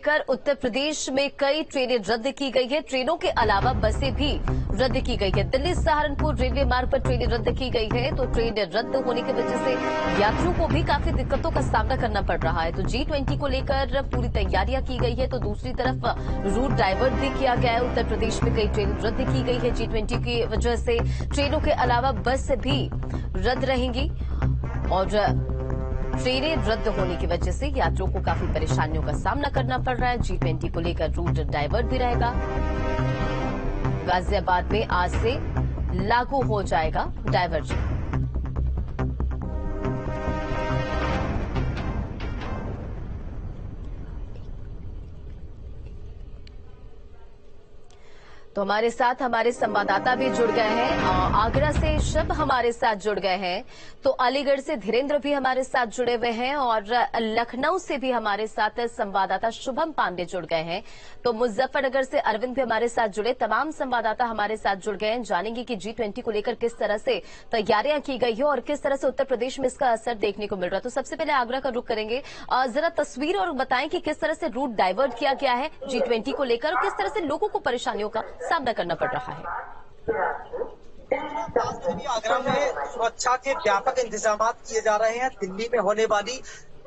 कर उत्तर प्रदेश में कई ट्रेनें रद्द की गई है। ट्रेनों के अलावा बसें भी रद्द की गई है। दिल्ली सहारनपुर रेलवे मार्ग पर ट्रेनें रद्द की गई है, तो ट्रेन रद्द होने की वजह से यात्रियों को भी काफी दिक्कतों का सामना करना पड़ रहा है। तो G20 को लेकर पूरी तैयारियां की गई है, तो दूसरी तरफ रूट डाइवर्ट भी किया गया है। उत्तर प्रदेश में कई ट्रेन रद्द की गई है। G20 की वजह से ट्रेनों के अलावा बस भी रद्द रहेंगी और ट्रेनें रद्द होने की वजह से यात्रियों को काफी परेशानियों का सामना करना पड़ रहा है। G20 को लेकर रूट डाइवर्ट भी रहेगा। गाजियाबाद में आज से लागू हो जाएगा डाइवर्जन। तो हमारे साथ हमारे संवाददाता भी जुड़ गए हैं। आगरा से शिव हमारे साथ जुड़ गए हैं, तो अलीगढ़ से धीरेन्द्र भी हमारे साथ जुड़े हुए हैं और लखनऊ से भी हमारे साथ संवाददाता शुभम पांडे जुड़ गए हैं। तो मुजफ्फरनगर से अरविंद भी हमारे साथ जुड़े। तमाम संवाददाता हमारे साथ जुड़ गए हैं। जानेंगे कि G20 को लेकर किस तरह से तैयारियां की गई है और किस तरह से उत्तर प्रदेश में इसका असर देखने को मिल रहा है। तो सबसे पहले आगरा का रुख करेंगे। जरा तस्वीर और बताएं कि किस तरह से रूट डाइवर्ट किया गया है G20 को लेकर और किस तरह से लोगों को परेशानियों का सामना करना पड़ रहा है। राजधानी आगरा में सुरक्षा के व्यापक इंतजाम किए जा रहे हैं। दिल्ली में होने वाली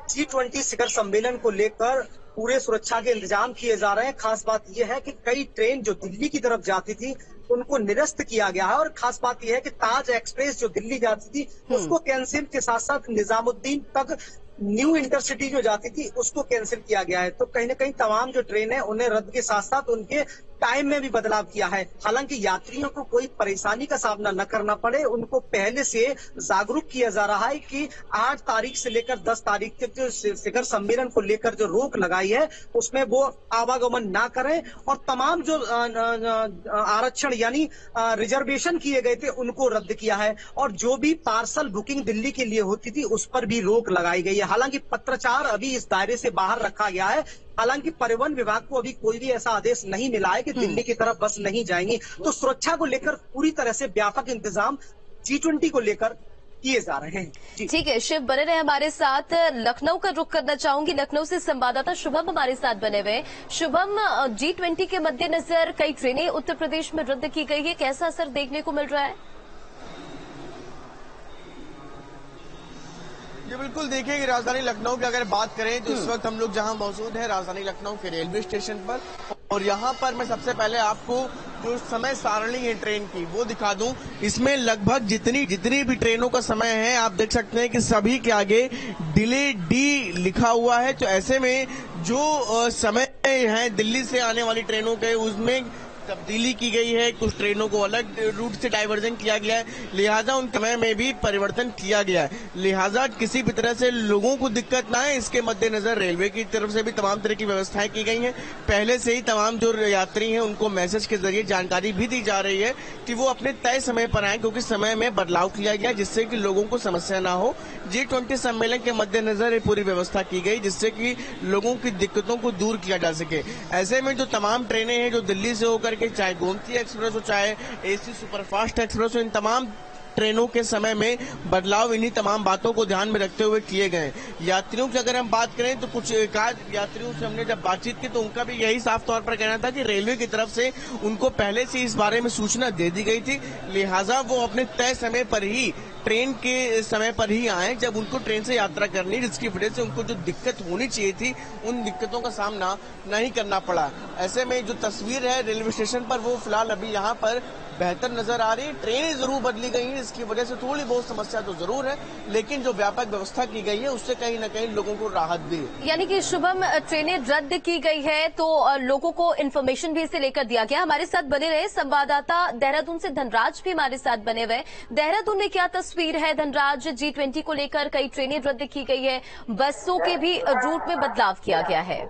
G20 शिखर सम्मेलन को लेकर पूरे सुरक्षा के इंतजाम किए जा रहे हैं। खास बात यह है कि कई ट्रेन जो दिल्ली की तरफ जाती थी उनको निरस्त किया गया है और खास बात यह है कि ताज एक्सप्रेस जो दिल्ली जाती थी उसको कैंसिल के साथ साथ निजामुद्दीन तक न्यू इंटरसिटी जो जाती थी उसको कैंसिल किया गया है। तो कहीं न कहीं तमाम जो ट्रेन है उन्हें रद्द के साथ साथ उनके टाइम में भी बदलाव किया है। हालांकि यात्रियों को कोई परेशानी का सामना न करना पड़े, उनको पहले से जागरूक किया जा रहा है कि 8 तारीख से लेकर 10 तारीख तक जो शिखर सम्मेलन को लेकर जो रोक लगाई है उसमें वो आवागमन ना करें और तमाम जो आरक्षण यानी रिजर्वेशन किए गए थे उनको रद्द किया है और जो भी पार्सल बुकिंग दिल्ली के लिए होती थी उस पर भी रोक लगाई गई है। हालांकि पत्राचार अभी इस दायरे से बाहर रखा गया है। हालांकि परिवहन विभाग को अभी कोई भी ऐसा आदेश नहीं मिला है कि दिल्ली की तरफ बस नहीं जाएंगी। तो सुरक्षा को लेकर पूरी तरह से व्यापक इंतजाम G20 को लेकर किए जा रहे हैं। ठीक है, शिव बने रहे हमारे साथ। लखनऊ का रुख करना चाहूंगी। लखनऊ से संवाददाता शुभम हमारे साथ बने हुए हैं। शुभम, G20 के मद्देनजर कई ट्रेनें उत्तर प्रदेश में रद्द की गई है, कैसा असर देखने को मिल रहा है? जी बिल्कुल, देखिए कि राजधानी लखनऊ की अगर बात करें तो इस वक्त हम लोग जहां मौजूद हैं राजधानी लखनऊ के रेलवे स्टेशन पर, और यहां पर मैं सबसे पहले आपको जो समय सारणी है ट्रेन की वो दिखा दूं। इसमें लगभग जितनी भी ट्रेनों का समय है आप देख सकते हैं कि सभी के आगे डिले डी लिखा हुआ है। तो ऐसे में जो समय है दिल्ली से आने वाली ट्रेनों के उसमें तब्दीली की गई है। कुछ ट्रेनों को अलग रूट से डाइवर्जन किया गया है, लिहाजा उन समय में भी परिवर्तन किया गया है। लिहाजा किसी भी तरह से लोगों को दिक्कत ना है, इसके मद्देनजर रेलवे की तरफ से भी तमाम तरह की व्यवस्थाएं की गई हैं। पहले से ही तमाम जो यात्री हैं उनको मैसेज के जरिए जानकारी भी दी जा रही है कि वो अपने तय समय पर आए, क्योंकि समय में बदलाव किया गया जिससे कि लोगों को समस्या ना हो। G20 सम्मेलन के मद्देनजर पूरी व्यवस्था की गई जिससे कि लोगों की दिक्कतों को दूर किया जा सके। ऐसे में जो तमाम ट्रेनें हैं जो दिल्ली से होकर के चाहे गोमती एक्सप्रेस हो चाहे AC सुपरफास्ट एक्सप्रेस हो, इन तमाम ट्रेनों के समय में बदलाव इन्हीं तमाम बातों को ध्यान में रखते हुए किए गए। यात्रियों की अगर हम बात करें तो कुछ एकाध यात्रियों से हमने जब बातचीत की तो उनका भी यही साफ तौर पर कहना था कि रेलवे की तरफ से उनको पहले से इस बारे में सूचना दे दी गई थी, लिहाजा वो अपने तय समय पर ही ट्रेन के समय पर ही आए जब उनको ट्रेन से यात्रा करनी, जिसकी वजह से उनको जो दिक्कत होनी चाहिए थी उन दिक्कतों का सामना नहीं करना पड़ा। ऐसे में जो तस्वीर है रेलवे स्टेशन पर वो फिलहाल अभी यहाँ पर बेहतर नजर आ रही है। ट्रेनें जरूर बदली गई हैं, इसकी वजह से थोड़ी बहुत समस्या तो जरूर है, लेकिन जो व्यापक व्यवस्था की गई है उससे कहीं न कहीं लोगों को राहत भी है। यानी कि शुभम, ट्रेनें रद्द की गई है तो लोगों को इन्फॉर्मेशन भी इसे लेकर दिया गया। हमारे साथ बने रहे संवाददाता देहरादून से धनराज भी हमारे साथ बने हुए। देहरादून में क्या तस्वीर है धनराज? G20 को लेकर कई ट्रेनें रद्द की गई है, बसों के भी रूट में बदलाव किया गया है।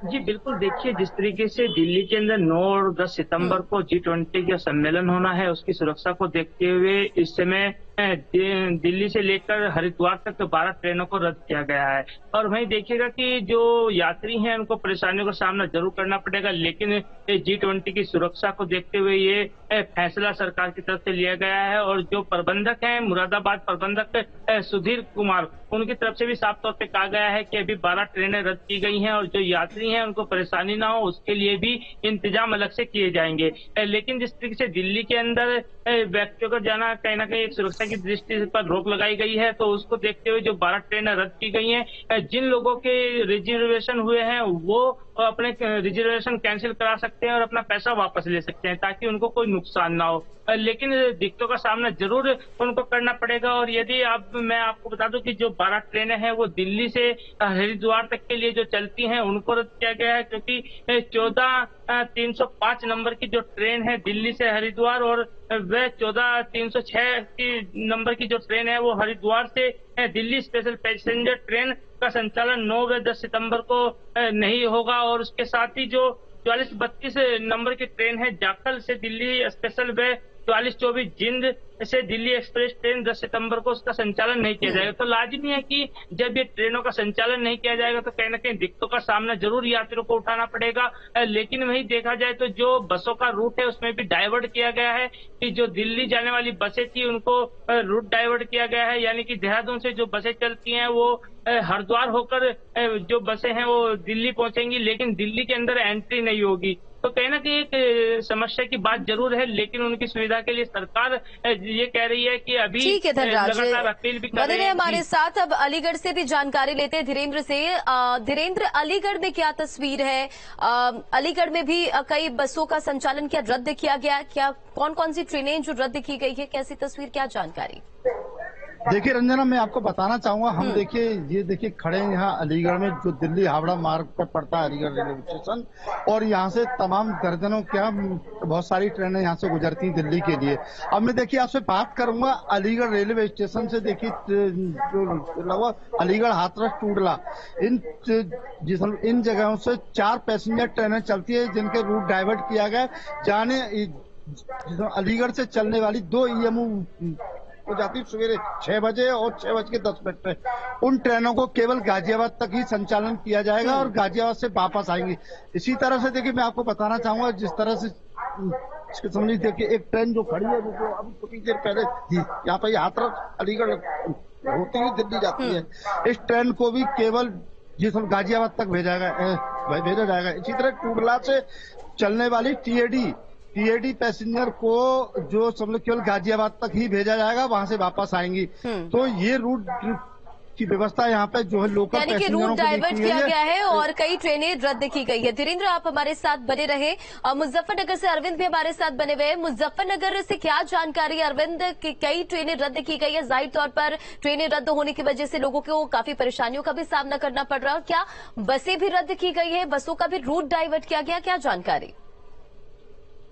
जी बिल्कुल, देखिए जिस तरीके से दिल्ली के अंदर 9 और 10 सितंबर को G20 का सम्मेलन होना है, उसकी सुरक्षा को देखते हुए इस समय दिल्ली से लेकर हरिद्वार तक 12 ट्रेनों को रद्द किया गया है। और वहीं देखिएगा कि जो यात्री हैं उनको परेशानियों का सामना जरूर करना पड़ेगा, लेकिन G20 की सुरक्षा को देखते हुए ये फैसला सरकार की तरफ से लिया गया है। और जो प्रबंधक हैं, मुरादाबाद प्रबंधक सुधीर कुमार, उनकी तरफ से भी साफ तौर पे कहा गया है कि अभी 12 ट्रेनें रद्द की गई हैं और जो यात्री हैं उनको परेशानी ना हो उसके लिए भी इंतजाम अलग से किए जाएंगे। लेकिन जिस तरीके से दिल्ली के अंदर व्यक्तियों का जाना कहीं ना कहीं एक सुरक्षा की दृष्टि पर रोक लगाई गई है, तो उसको देखते हुए जो 12 ट्रेनें रद्द की गई हैं, जिन लोगों के रिजर्वेशन हुए हैं वो अपने रिजर्वेशन कैंसिल करा सकते हैं और अपना पैसा वापस ले सकते हैं ताकि उनको कोई नुकसान ना हो। लेकिन दिक्कतों का सामना जरूर उनको करना पड़ेगा। और यदि मैं आपको बता दूं कि जो 12 ट्रेनें हैं वो दिल्ली से हरिद्वार तक के लिए जो चलती हैं उनको रद्द किया गया है, क्योंकि 14-305 नंबर की जो ट्रेन है दिल्ली से हरिद्वार और वह 14-306 की नंबर की जो ट्रेन है वो हरिद्वार से दिल्ली स्पेशल पैसेंजर ट्रेन का संचालन 9 व 10 सितंबर को नहीं होगा। और उसके साथ ही जो 44-32 नंबर की ट्रेन है जाखल से दिल्ली स्पेशल व 44-24 जिंद से दिल्ली एक्सप्रेस ट्रेन 10 सितंबर को उसका संचालन नहीं किया जाएगा। तो लाजिमी है कि जब ये ट्रेनों का संचालन नहीं किया जाएगा तो कहीं ना कहीं दिक्कतों का सामना जरूर यात्रियों को उठाना पड़ेगा। लेकिन वहीं देखा जाए तो जो बसों का रूट है उसमें भी डाइवर्ट किया गया है कि जो दिल्ली जाने वाली बसें थी उनको रूट डाइवर्ट किया गया है, यानी कि देहरादून से जो बसें चलती हैं वो हरिद्वार होकर जो बसें हैं वो दिल्ली पहुंचेंगी, लेकिन दिल्ली के अंदर एंट्री नहीं होगी। तो कहीं ना कहीं एक समस्या की बात जरूर है, लेकिन उनकी सुविधा के लिए सरकार ये कह रही है कि अभी ठीक है धनराज, लगातार अपील भी कर रहे हैं हमारे साथ। अब अलीगढ़ से भी जानकारी लेते हैं धीरेन्द्र से। धीरेन्द्र, अलीगढ़ में क्या तस्वीर है? अलीगढ़ में भी कई बसों का संचालन क्या रद्द किया गया? क्या कौन कौन सी ट्रेनें जो रद्द की गई है, कैसी तस्वीर, क्या जानकारी? देखिए रंजना, मैं आपको बताना चाहूंगा, हम देखिए खड़े हैं यहाँ अलीगढ़ में, जो दिल्ली हावड़ा मार्ग पर पड़ता है अलीगढ़ रेलवे स्टेशन, और यहाँ से तमाम दर्जनों क्या बहुत सारी ट्रेनें यहाँ से गुजरती हैं दिल्ली के लिए। अब मैं देखिए आपसे बात करूंगा अलीगढ़ रेलवे स्टेशन से। देखिए जो अलीगढ़ हाथरस टूडला इन जगहों से 4 पैसेंजर ट्रेनें चलती है जिनके रूट डाइवर्ट किया गया। जाने अलीगढ़ से चलने वाली 2 EMU हो जाती सवेरे 6 बजे और 6:10 पे, उन ट्रेनों को केवल गाजियाबाद तक ही संचालन किया जाएगा और गाजियाबाद से वापस आएंगी। इसी तरह से देखिए मैं आपको बताना चाहूंगा, जिस तरह से समझिए, देखिए एक ट्रेन जो खड़ी है वो अभी कुछ देर पहले यहाँ पर हाथरस अलीगढ़ होती हुई दिल्ली जाती है, इस ट्रेन को भी केवल गाजियाबाद तक भेजा जाएगा। इसी तरह टूडला से चलने वाली TAD पैसेंजर को जो समझ केवल गाजियाबाद तक ही भेजा जाएगा, वहां से वापस आएंगी। तो ये रूट की व्यवस्था यहाँ पे जो है लोकल यानी कि रूट डाइवर्ट किया गया है और कई ट्रेनें रद्द की गई है। धीरेन्द्र, आप हमारे साथ बने रहे। मुजफ्फरनगर से अरविंद भी हमारे साथ बने हुए हैं। मुजफ्फरनगर से क्या जानकारी अरविंद, कि कई ट्रेनें रद्द की गई है, जाहिर तौर पर ट्रेनें रद्द होने की वजह से लोगों को काफी परेशानियों का भी सामना करना पड़ रहा है। क्या बसें भी रद्द की गई है, बसों का भी रूट डाइवर्ट किया गया, क्या जानकारी?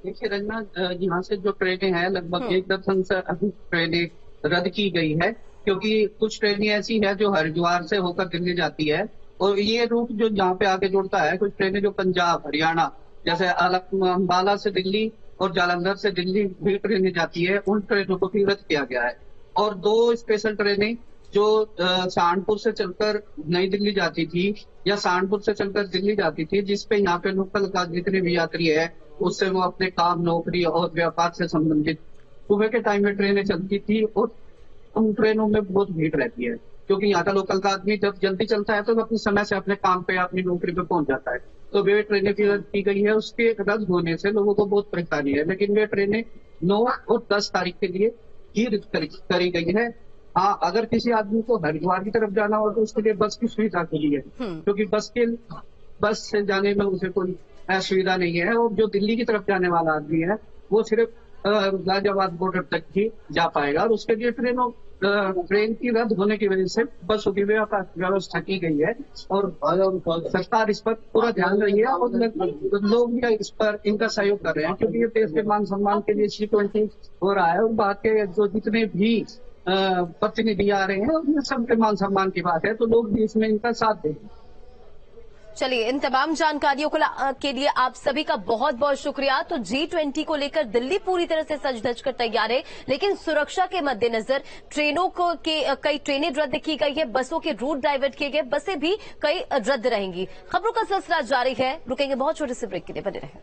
देखिए रंजना, यहाँ से जो ट्रेनें हैं लगभग 1 दर्जन से अधिक ट्रेनें रद्द की गई है, क्योंकि कुछ ट्रेनें ऐसी है जो हरिद्वार से होकर दिल्ली जाती है और ये रूट जो जहाँ पे आगे जुड़ता है, कुछ ट्रेनें जो पंजाब हरियाणा जैसे अम्बाला से दिल्ली और जालंधर से दिल्ली भी ट्रेनें जाती है, उन ट्रेनों को भी रद्द किया गया है। और 2 स्पेशल ट्रेनें जो सहारनपुर से चलकर नई दिल्ली जाती थी या सहारनपुर से चलकर दिल्ली जाती थी, जिसपे यहाँ पे लोकल का जितने भी यात्री है उससे वो अपने काम, नौकरी और व्यापार से संबंधित सुबह के टाइम में ट्रेनें चलती थी और उन ट्रेनों में बहुत भीड़ रहती है, क्योंकि यहाँ का लोकल का आदमी जब जल्दी चलता है तो अपने समय से अपने काम पे, अपनी नौकरी पे पहुंच जाता है। तो वे ट्रेनें भी रद्द की गई है, उसके रद्द होने से लोगों को बहुत परेशानी है। लेकिन वे ट्रेनें 9 और 10 तारीख के लिए ही रद्द करी गई है। हाँ, अगर किसी आदमी को हरिद्वार की तरफ जाना हो तो उसके लिए बस की सुविधा के लिए, क्योंकि बस से जाने में उसे कोई सुविधा नहीं है। और जो दिल्ली की तरफ जाने वाला आदमी है वो सिर्फ गाजियाबाद बॉर्डर तक ही जा पाएगा और उसके लिए ट्रेन की रद्द होने की वजह से बसों की व्यवस्था की गई है और सरकार इस पर पूरा ध्यान रही है और लोग भी इस पर इनका सहयोग कर रहे हैं, क्योंकि ये देश के मान सम्मान के लिए G20 हो रहा है और बाकी जो जितने भी प्रतिनिधि आ रहे हैं उनमें सबके मान सम्मान की बात है, तो लोग भी इसमें इनका साथ देंगे। चलिए, इन तमाम जानकारियों के लिए आप सभी का बहुत बहुत शुक्रिया। तो G20 को लेकर दिल्ली पूरी तरह से सज धज कर तैयार है, लेकिन सुरक्षा के मद्देनजर ट्रेनों को कई ट्रेनें रद्द की गई है, बसों के रूट डाइवर्ट किए गए, बसें भी कई रद्द रहेंगी। खबरों का सिलसिला जारी है, रुकेंगे बहुत छोटे से ब्रेक के लिए, बने रहें।